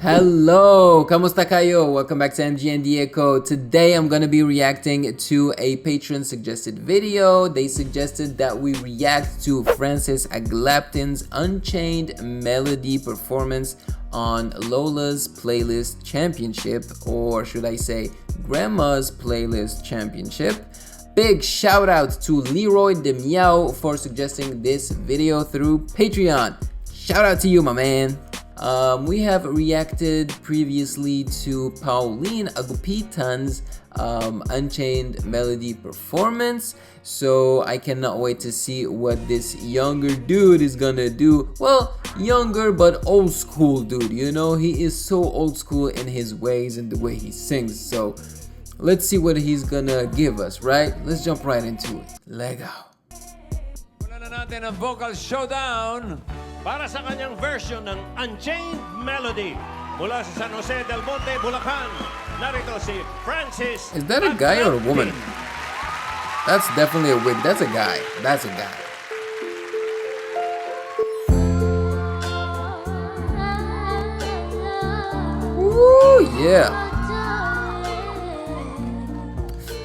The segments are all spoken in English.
Hello, kamusta kayo? Welcome back to MGN Echo. Today I'm gonna be reacting to a patron suggested video. They suggested that we react to Francis Aglabtin's Unchained melody performance on Lola's Playlist Championship, or should I say Grandma's Playlist Championship. Big shout out to Leroy DeMiao for suggesting this video through Patreon. Shout out to you, my man. We have reacted previously to Pauline Aglabtin's Unchained melody performance, so I cannot wait to see what this younger dude is gonna do. Well, younger but old school dude, you know, he is so old school in his ways and the way he sings, so let's see what he's gonna give us, right? Let's jump right into it. Lego. Wala na natin ang vocal showdown para sa kanyang version ng Unchained Melody. Mula sa San Jose del Monte, Bulacan, narito si Francis. Is that a guy or a woman? That's definitely a wig. That's a guy. That's a guy. Woo, yeah.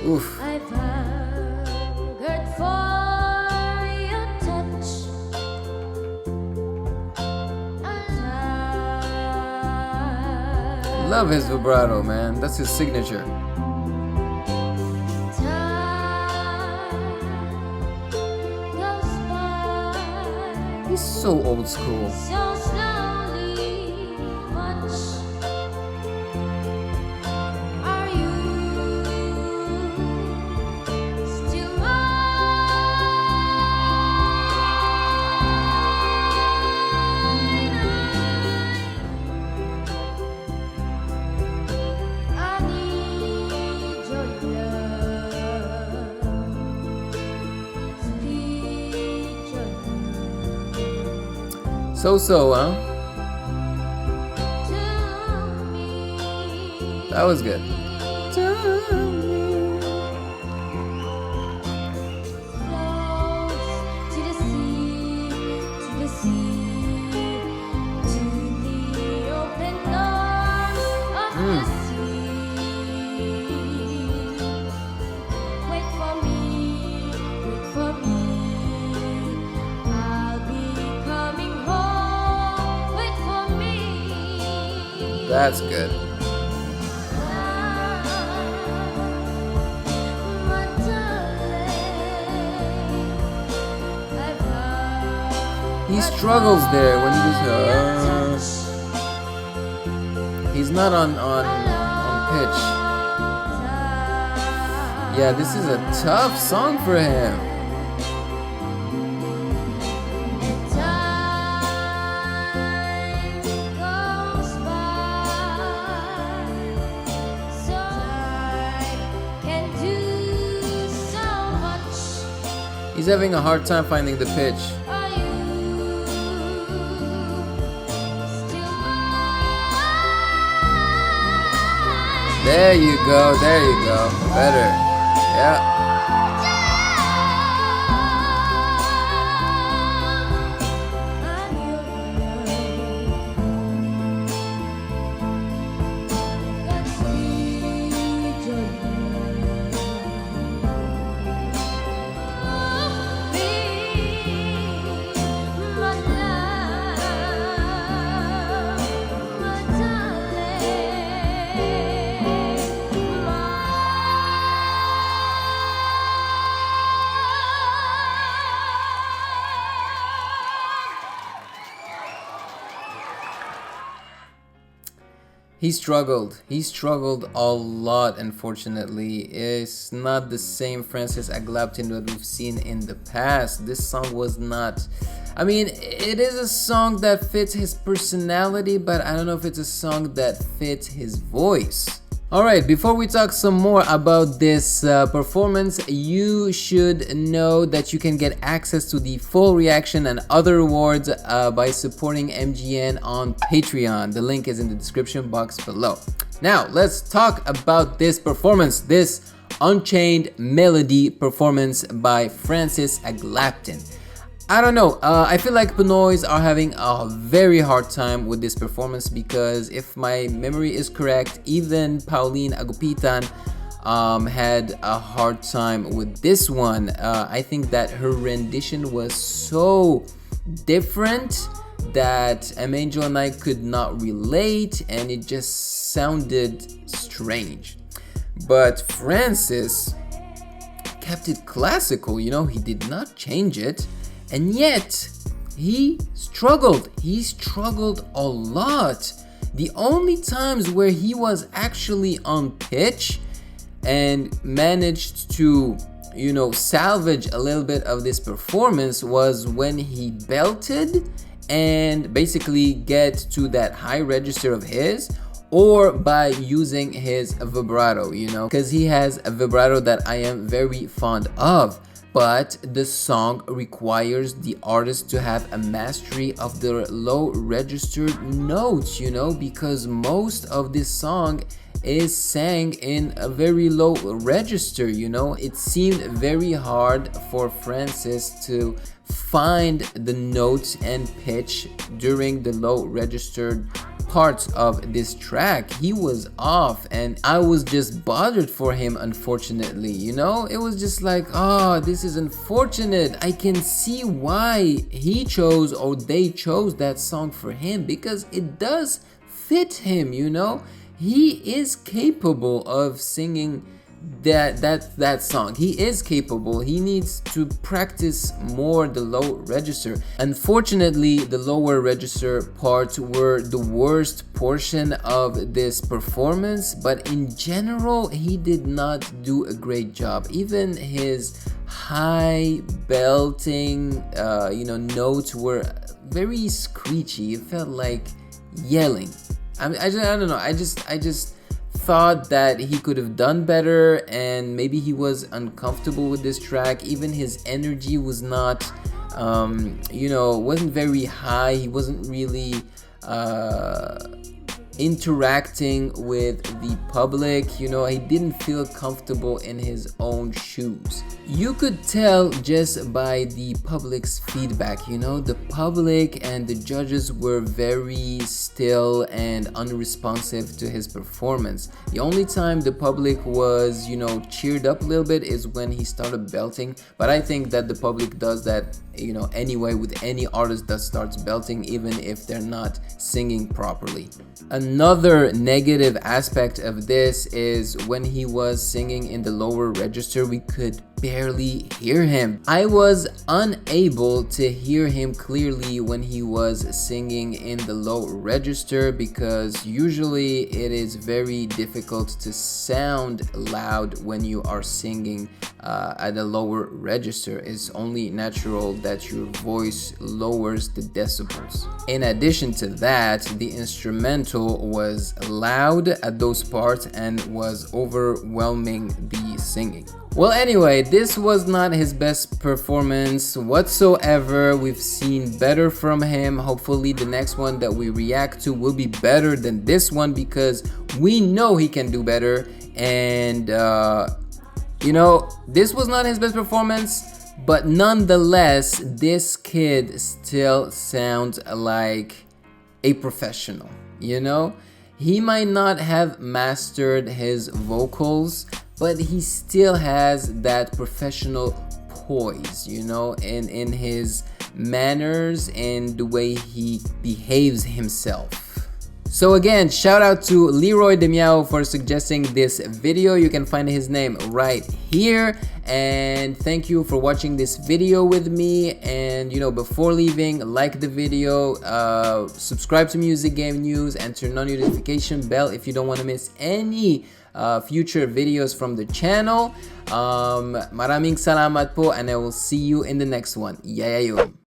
Oof. Love his vibrato, man. That's his signature. He's so old school. So, huh? That was good. That's good. He struggles there when he just he's not on pitch. Yeah, this is a tough song for him. He's having a hard time finding the pitch. There you go, there you go. Better. Yeah. He struggled a lot, unfortunately. It's not the same Francis Aglabtin that we've seen in the past. This song was not, I mean, it is a song that fits his personality, but I don't know if it's a song that fits his voice. Alright, before we talk some more about this performance, you should know that you can get access to the full reaction and other rewards by supporting MGN on Patreon. The link is in the description box below. Now, let's talk about this performance, this Unchained melody performance by Francis Aglabtin. I don't know, I feel like Pinoys are having a very hard time with this performance because if my memory is correct, even Pauline Agupitan had a hard time with this one. I think that her rendition was so different that Angel and I could not relate, and it just sounded strange. But Francis kept it classical, you know, he did not change it, and yet he struggled a lot. The only times where he was actually on pitch and managed to, you know, salvage a little bit of this performance was when he belted and basically get to that high register of his, or by using his vibrato, you know, because he has a vibrato that I am very fond of. But the song requires the artist to have a mastery of the low registered notes, you know, because most of this song is sang in a very low register, you know. It seemed very hard for Francis to find the notes and pitch during the low registered parts of this track. He was off and I was just bothered for him, unfortunately, you know. It was just like, oh, this is unfortunate. I can see why he chose, or they chose, that song for him, because it does fit him, you know. He is capable of singing that song. He is capable. He needs to practice more the low register. Unfortunately, the lower register parts were the worst portion of this performance, but in general he did not do a great job. Even his high belting you know, notes were very screechy. It felt like yelling. I don't know. I just thought that he could have done better, and maybe he was uncomfortable with this track. Even his energy was not, you know, wasn't very high. He wasn't really interacting with the public, you know. He didn't feel comfortable in his own shoes. You could tell just by the public's feedback, you know. The public and the judges were very still and unresponsive to his performance. The only time the public was, you know, cheered up a little bit is when he started belting, but I think that the public does that, you know, anyway with any artist that starts belting, even if they're not singing properly. Another negative aspect of this is when he was singing in the lower register, we could barely hear him. I was unable to hear him clearly when he was singing in the low register, because usually it is very difficult to sound loud when you are singing at a lower register. It's only natural that your voice lowers the decibels. In addition to that, the instrumental was loud at those parts and was overwhelming the singing. Well, anyway, this was not his best performance whatsoever. We've seen better from him. Hopefully the next one that we react to will be better than this one, because we know he can do better. And you know, this was not his best performance, but nonetheless, this kid still sounds like a professional, you know. He might not have mastered his vocals, but he still has that professional poise, you know, in his manners and the way he behaves himself. So again, shout out to Leroy Demiao for suggesting this video. You can find his name right here. And thank you for watching this video with me. And you know, before leaving, like the video, subscribe to Music Game News, and turn on your notification bell if you don't want to miss any future videos from the channel. Maraming salamat po, and I will see you in the next one. Yayayon!